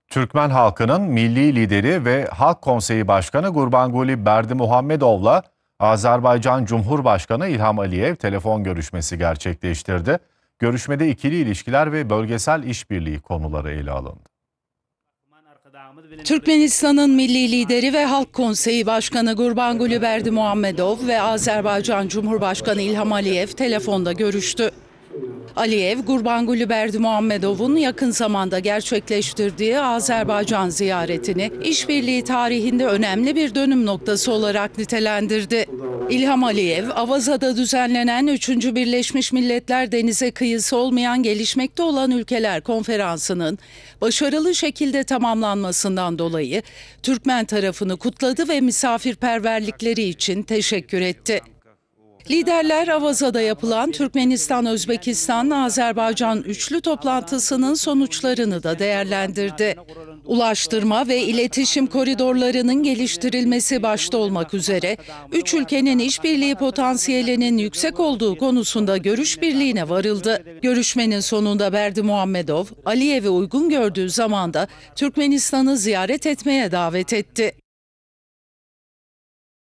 Türkmen halkının milli lideri ve Halk Konseyi Başkanı Gurbanguly Berdimuhamedov'la Azerbaycan Cumhurbaşkanı İlham Aliyev telefon görüşmesi gerçekleştirdi. Görüşmede ikili ilişkiler ve bölgesel işbirliği konuları ele alındı. Türkmenistan'ın milli lideri ve Halk Konseyi Başkanı Gurbanguly Berdimuhamedov ve Azerbaycan Cumhurbaşkanı İlham Aliyev telefonda görüştü. Aliyev, Gurbanguly Berdimuhamedov'un yakın zamanda gerçekleştirdiği Azerbaycan ziyaretini işbirliği tarihinde önemli bir dönüm noktası olarak nitelendirdi. İlham Aliyev, Avaza'da düzenlenen 3. Birleşmiş Milletler Denize Kıyısı Olmayan Gelişmekte Olan Ülkeler Konferansı'nın başarılı şekilde tamamlanmasından dolayı Türkmen tarafını kutladı ve misafirperverlikleri için teşekkür etti. Liderler Avaza'da yapılan Türkmenistan-Özbekistan-Azerbaycan üçlü toplantısının sonuçlarını da değerlendirdi. Ulaştırma ve iletişim koridorlarının geliştirilmesi başta olmak üzere üç ülkenin işbirliği potansiyelinin yüksek olduğu konusunda görüş birliğine varıldı. Görüşmenin sonunda Berdimuhamedov, Aliyev'i uygun gördüğü zamanda Türkmenistan'ı ziyaret etmeye davet etti.